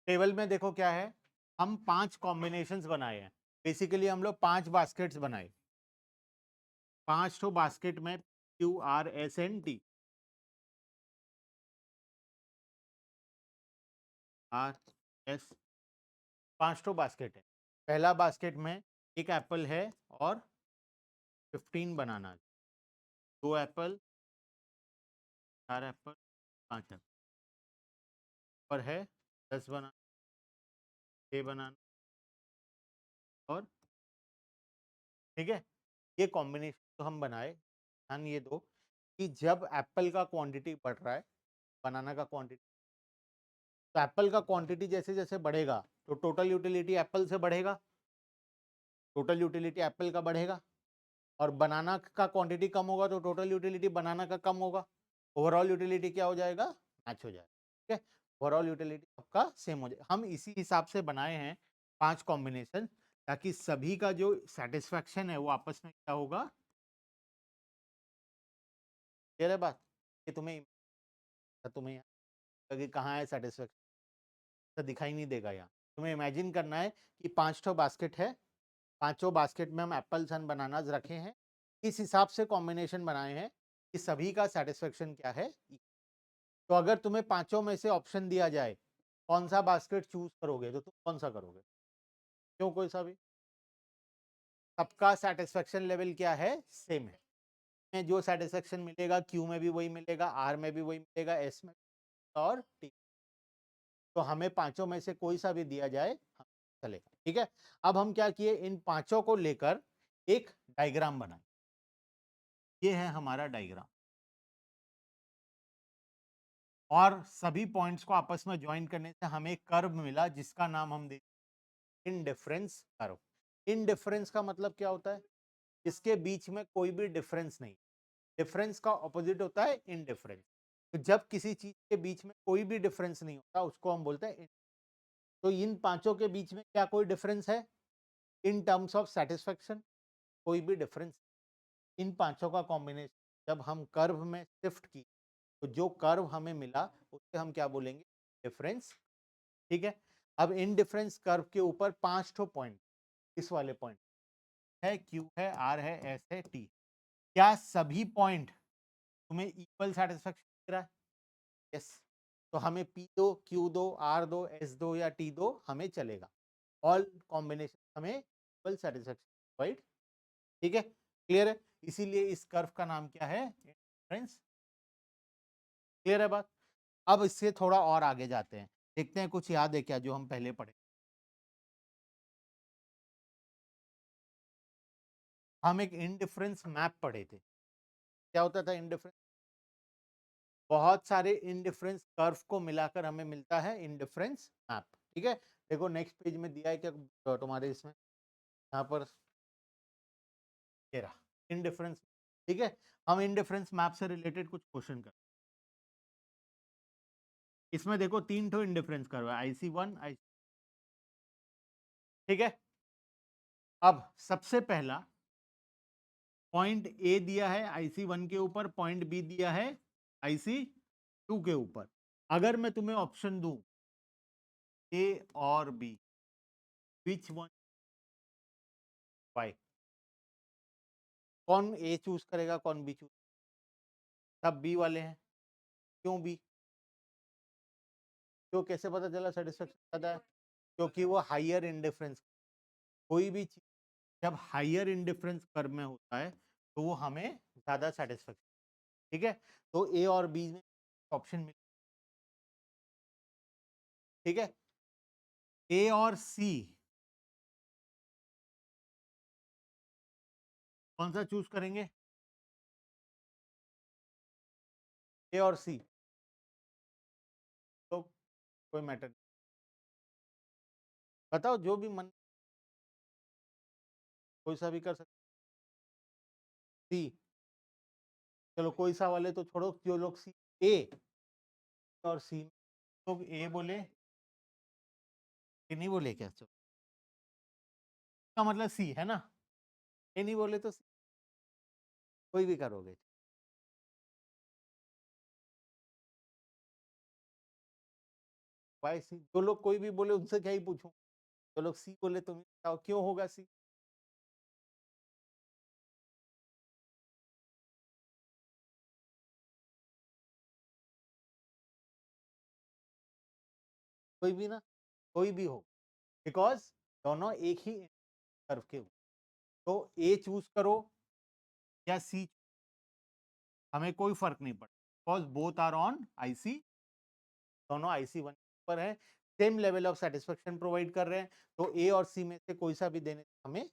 टेबल में देखो क्या है, हम 5 कॉम्बिनेशंस बनाए हैं। बेसिकली हम लोग 5 बास्केट्स बनाए, 5 तो बास्केट में QRSNT RS 5 तो बास्केट है। पहला बास्केट में एक एप्पल है और 15 बनाना, 2 एप्पल, 4 एप्पल, 5 एप्पल पर है 10 बनाना, 6 बनाना और ठीक है। ये कॉम्बिनेशन तो हम बनाए, ध्यान ये दो कि जब एप्पल का क्वांटिटी बढ़ रहा है, बनाना का क्वांटिटी, तो एप्पल का क्वांटिटी जैसे जैसे बढ़ेगा तो टोटल यूटिलिटी एप्पल से बढ़ेगा, टोटल यूटिलिटी एप्पल का बढ़ेगा, और बनाना का क्वांटिटी कम होगा तो टोटल यूटिलिटी बनाना का कम होगा। ओवरऑल यूटिलिटी क्या हो जाएगा, मैच हो जाएगा। ठीक है, ओवरऑल यूटिलिटी आपका सेम हो जाए। हम इसी हिसाब से बनाए हैं 5 कॉम्बिनेशन, ताकि सभी का जो सेटिस्फैक्शन है वो आपस में क्या होगा, क्लियर है बात। ये तुम्हें तुम्हें कहाँ है सेटिस्फैक्शन, तो दिखाई नहीं देगा यहाँ। तुम्हें इमेजिन करना है कि 5 ठो बास्केट है, पांचों बास्केट में हम एप्पल्स एंड बनानास रखे हैं, इस हिसाब से कॉम्बिनेशन बनाए हैं कि सभी का सेटिस्फेक्शन क्या है। तो अगर तुम्हें पांचों में से ऑप्शन दिया जाए कौन सा बास्केट चूज करोगे, तो तुम कौन सा करोगे, क्यों, कोई सा भी, सबका सेटिस्फेक्शन लेवल क्या है, सेम है। में जो सेटिस्फेक्शन मिलेगा क्यू में भी वही मिलेगा, आर में भी वही मिलेगा, एस में और टी। तो हमें पांचों में से कोई सा भी दिया जाए चलेगा। ठीक है, अब हम क्या किए, इन पांचों को लेकर एक डायग्राम बनाए। ये है हमारा डायग्राम, और सभी पॉइंट्स को आपस में ज्वाइन करने से हमें एक कर्व मिला जिसका नाम हम दे इनडिफरेंस कर्व। इनडिफरेंस का मतलब क्या होता है, इसके बीच में कोई भी डिफरेंस नहीं। डिफरेंस का ऑपोजिट होता है इनडिफरेंस। तो जब किसी चीज के बीच में कोई भी डिफरेंस नहीं होता उसको हम बोलते हैं। तो इन पांचों के बीच में क्या कोई डिफरेंस है, इन टर्म्स ऑफ सेटिस्फेक्शन कोई भी डिफरेंस। इन पांचों का कॉम्बिनेशन जब हम कर्व में शिफ्ट की तो जो कर्व हमें मिला उससे हम क्या बोलेंगे, डिफरेंस। ठीक है, अब इन डिफरेंस कर्व के ऊपर 5 ठो पॉइंट, इस वाले पॉइंट है, क्यू है, आर है, एस है, टी। क्या सभी पॉइंट तुम्हें इक्वल सेटिस्फेक्शन दे रहा है, यस। तो हमें पी दो, क्यू दो, आर दो, एस दो या टी दो, हमें चलेगा। ऑल कॉम्बिनेशन हमें इक्वल सेटिस्फेक्शन प्रोवाइड। ठीक है, क्लियर है। इसीलिए इस कर्व का नाम क्या है, डिफरेंस। क्लियर है बात। अब इससे थोड़ा और आगे जाते हैं, देखते हैं कुछ याद है क्या जो हम पहले पढ़े। हम एक इनडिफरेंस मैप पढ़े थे, क्या होता था इनडिफरेंस, बहुत सारे इनडिफरेंस कर्व को मिलाकर हमें मिलता है इनडिफरेंस मैप। ठीक है, देखो नेक्स्ट पेज में दिया है क्या तुम्हारे इसमें, यहाँ पर ये रहा इनडिफरेंस। ठीक है, हम इनडिफरेंस मैप से रिलेटेड कुछ क्वेश्चन कर, इसमें देखो 3 ठो इनडिफरेंस कर्व है, IC1 आई, ठीक है। अब सबसे पहला पॉइंट ए दिया है IC1 के ऊपर, पॉइंट बी दिया है IC2 के ऊपर। अगर मैं तुम्हें ऑप्शन दूं ए और बी, विच वन, वाई, कौन ए चूज करेगा, कौन बी चूज, सब बी वाले हैं, क्यों बी, क्यों, कैसे पता चला सेटिस्फेक्शन ज्यादा है, क्योंकि वो हाइयर इंडिफरेंस, कोई भी चीज जब हाइयर इंडिफरेंस कर्व में होता है तो वो हमें ज्यादा सेटिस्फेक्शन। ठीक है, तो ए और बी में ऑप्शन मिले, ठीक है। ए और सी कौन सा चूज करेंगे, ए और सी, तो कोई मैटर नहीं, बताओ जो भी मन, कोई सा भी कर सकते, सी, चलो कोई सा वाले तो छोड़ो, जो लोग सी, ए और सी, लोग ए बोले कि नहीं बोले, क्या चलो का मतलब सी है ना, ए नहीं बोले तो C। कोई भी करोगे। वाई सी, जो लोग कोई भी बोले उनसे क्या ही पूछूं, जो लोग सी बोले तुम बताओ क्यों होगा सी। कोई भी ना, कोई भी हो, बिकॉज दोनों एक ही कर्व के हो। तो ए चूज करो या सी, हमें कोई फर्क नहीं पड़ता, because both are on IC, दोनों आईसी 1 पर है, same level of satisfaction provide कर रहे हैं। तो ए और सी में से कोई सा भी देने हमें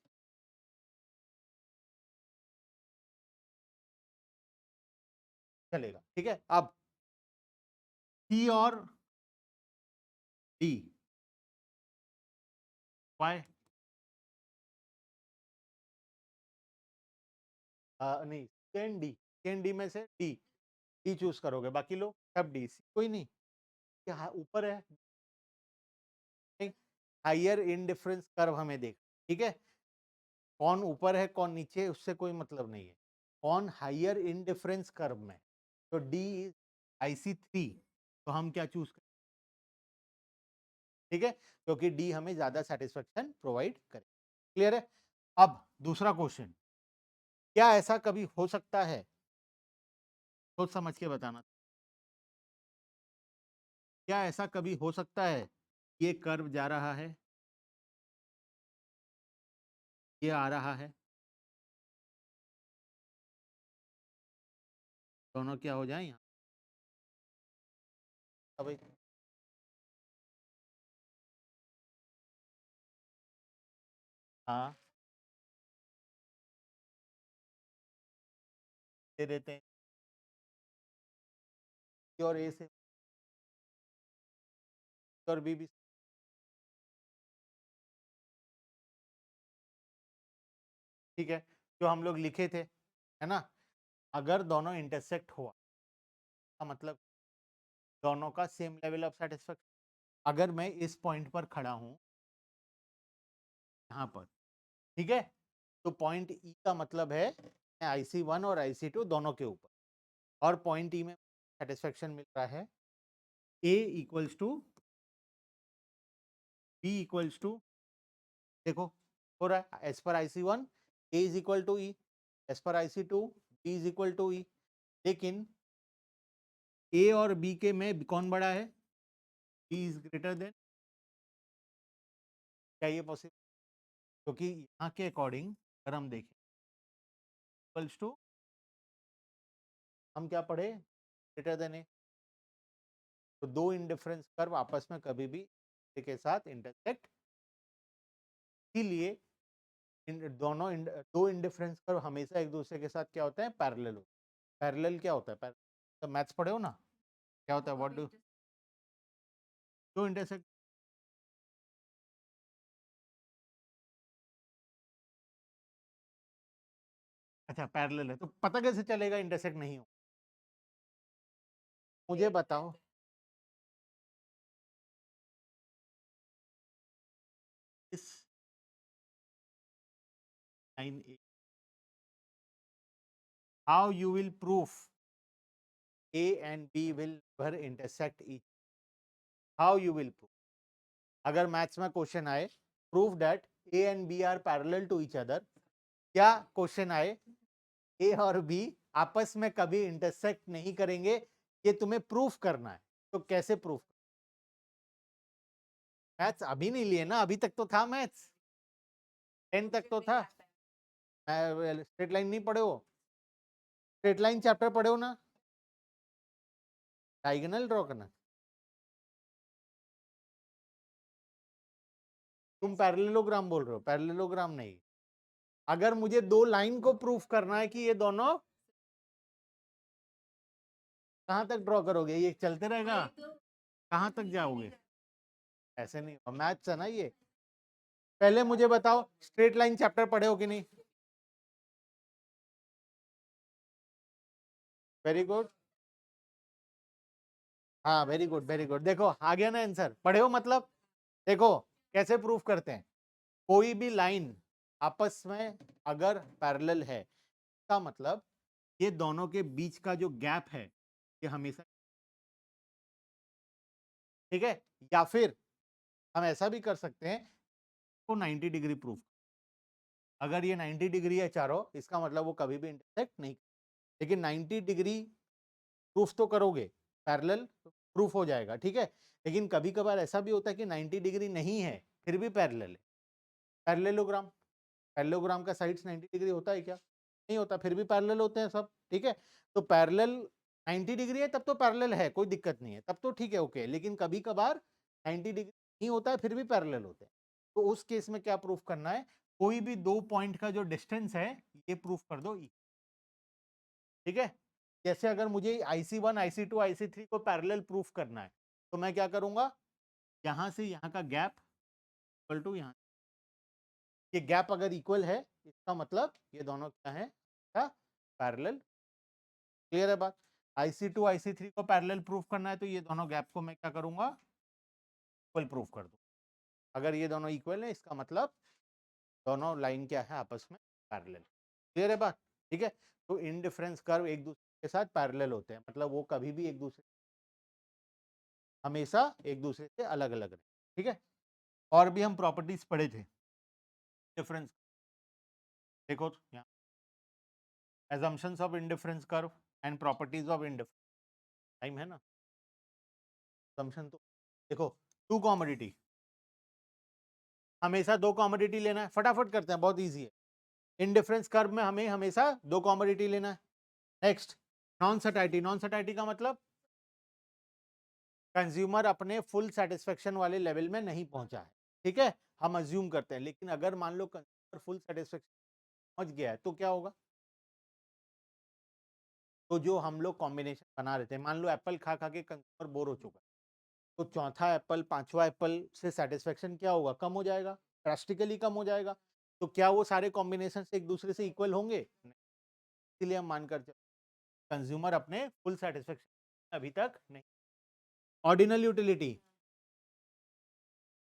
चलेगा। ठीक है, अब सी और डी, वाई नहीं, कैन डी, कैन डी में से डी, डी चूज करोगे, बाकी लोग सब डी, सी कोई नहीं, क्या ऊपर है, हायर इनडिफरेंस कर्व हमें देख, ठीक है, कौन ऊपर है कौन नीचे है उससे कोई मतलब नहीं है, कौन हायर इनडिफरेंस कर्व में, तो डी इज IC3, तो हम क्या चूज करें, ठीक है, क्योंकि डी हमें ज्यादा सेटिस्फेक्शन प्रोवाइड करे। क्लियर है। अब दूसरा क्वेश्चन, क्या ऐसा कभी हो सकता है, सोच समझ के बताना, क्या ऐसा कभी हो सकता है ये कर्व जा रहा है, ये आ रहा है, दोनों क्या हो जाए यहाँ, अभी हाँ दे देते हैं, और ए से और बी भी, ठीक है, जो हम लोग लिखे थे, है ना, अगर दोनों इंटरसेक्ट हुआ का मतलब दोनों का सेम लेवल ऑफ सेटिस्फेक्शन, अगर मैं इस पॉइंट पर खड़ा हूं यहाँ पर, ठीक है, तो पॉइंट ई का मतलब है IC1 और IC2 दोनों के ऊपर, और पॉइंट ई में सेटिस्फेक्शन मिल रहा है A equals to B equals to, देखो हो रहा है as per IC1 A is equal to E, as per IC2 B is equal to E, लेकिन A और B के में कौन बड़ा है, B इज ग्रेटर देन, क्या ये पॉसिबल, क्योंकि यहाँ के अकॉर्डिंग अगर हम देखें इक्वल्स टू, हम क्या पढ़े, ग्रेटर देन ए, तो दो इंडिफरेंस कर्व आपस में कभी भी के साथ इंटरसेक्ट, इसीलिए दो इंडिफरेंस कर्व हमेशा एक दूसरे के साथ क्या होता है, पैरेलल, पैरेलल क्या होता है, तो मैथ्स पढ़े हो ना, क्या होता है, व्हाट डू, दो इंटरसेक्ट, अच्छा पैरेलल है तो पता कैसे चलेगा इंटरसेक्ट नहीं हो, मुझे बताओ, इस line A, how you will proof A and B will never intersect each, how you will prove, अगर मैथ्स में क्वेश्चन आए prove that A and B are parallel to each other, क्या क्वेश्चन आए A और B आपस में कभी intersect नहीं करेंगे, ये तुम्हें प्रूफ करना है, तो कैसे प्रूफ, मैथ्स अभी नहीं लिए ना, अभी तक तो था मैथ्स, 10 तक तो था, स्ट्रेट लाइन नहीं पढ़े हो, स्ट्रेट लाइन चैप्टर पढ़े हो ना, डायगोनल ड्रॉ करना, तुम पैरेललोग्राम बोल रहे हो, पैरेललोग्राम नहीं, अगर मुझे दो लाइन को प्रूफ करना है कि ये दोनों, कहां तक ड्रॉ करोगे, ये चलते रहेगा, कहां तक जाओगे, ऐसे नहीं, मैथ्स है ना ये, पहले मुझे बताओ स्ट्रेट लाइन चैप्टर पढ़े हो कि नहीं, वेरी गुड, हाँ वेरी गुड वेरी गुड, देखो आ गया ना आंसर, पढ़े हो मतलब, देखो कैसे प्रूफ करते हैं, कोई भी लाइन आपस में अगर पैरेलल है, इसका मतलब ये दोनों के बीच का जो गैप है ये हमेशा, ठीक है। या फिर हम ऐसा भी कर सकते हैं को 90 डिग्री प्रूफ, अगर ये 90 डिग्री है चारों, इसका मतलब वो कभी भी इंटरसेक्ट नहीं, लेकिन 90 डिग्री प्रूफ तो करोगे, पैरेलल प्रूफ हो जाएगा, ठीक है। लेकिन कभी कभार ऐसा भी होता है कि 90 डिग्री नहीं है फिर भी पैरेलल है। पैरेललोग्राम, पैरेललोग्राम का साइड्स 90 डिग्री होता है क्या? नहीं होता, फिर भी पैरेलल होते हैं सब, ठीक है। तो पैरेलल 90 डिग्री है तब तो पैरेलल है, कोई दिक्कत नहीं है, तब तो ठीक है, ओके। लेकिन कभी कभार 90 डिग्री नहीं होता है फिर भी पैरेलल होते हैं, तो उस केस में क्या प्रूफ करना है? कोई भी दो पॉइंट का जो डिस्टेंस है ये प्रूफ कर दो, ठीक है। जैसे अगर मुझे IC1 IC2 IC3 को पैरेलल प्रूफ करना है तो मैं क्या करूंगा, यहां से यहां का गैप इक्वल टू यहां, ये गैप अगर इक्वल है इसका मतलब ये दोनों क्या है, पैरेलल। क्लियर है बात? IC2 IC3 को पैरेलल प्रूफ करना है तो ये दोनों गैप को मैं क्या करूंगा, इक्वल प्रूफ कर दूं। अगर ये दोनों इक्वल है इसका मतलब दोनों लाइन क्या है, आपस में पैरेलल। क्लियर है बात? ठीक है। तो इनडिफरेंस कर्व एक दूसरे के साथ पैरेलल होते हैं, मतलब वो कभी भी एक दूसरे, हमेशा एक दूसरे से अलग अलग रहे, ठीक है। और भी हम प्रॉपर्टीज पढ़े थे डिफरेंस, देखो यहाँ assumptions of indifference curve and properties of indifference, time है ना। assumption तो देखो, टू कॉमोडिटी, हमेशा दो कॉमोडिटी लेना है, फटाफट करते हैं, बहुत इजी है। इंडिफरेंस कर्व में हमें हमेशा दो कॉमोडिटी लेना है। Next, non satiety, non satiety का मतलब कंज्यूमर अपने फुल सेटिस्फेक्शन वाले लेवल में नहीं पहुंचा है, ठीक है, हम अज्यूम करते हैं। लेकिन अगर मान लो कंज्यूमर फुल सेटिस्फेक्शन पहुंच गया है तो क्या होगा? तो जो हम लोग कॉम्बिनेशन बना रहे थे, मान लो एप्पल खा खा के कंज्यूमर बोर हो चुका है, तो चौथा एप्पल पांचवा एप्पल से सेटिस्फेक्शन क्या होगा, कम हो जाएगा, ड्रास्टिकली कम हो जाएगा। तो क्या वो सारे कॉम्बिनेशन एक दूसरे से इक्वल होंगे? नहीं। इसलिए हम मानकर कंज्यूमर अपने फुल सेटिस्फेक्शन अभी तक नहीं। ऑर्डिनल यूटिलिटी,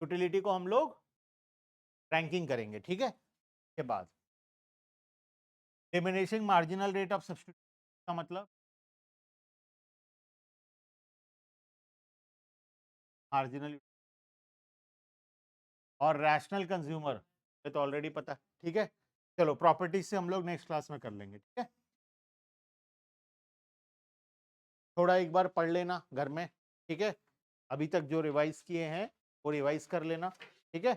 यूटिलिटी को हम लोग रैंकिंग करेंगे, ठीक है। के बाद diminishing marginal rate of substitution का मतलब मार्जिनल, और रैशनल कंज्यूमर, ये तो ऑलरेडी पता है, ठीक है। चलो प्रॉपर्टीज से हम लोग नेक्स्ट क्लास में कर लेंगे, ठीक है। थोड़ा एक बार पढ़ लेना घर में, ठीक है। अभी तक जो रिवाइज किए हैं वो रिवाइज कर लेना, ठीक है।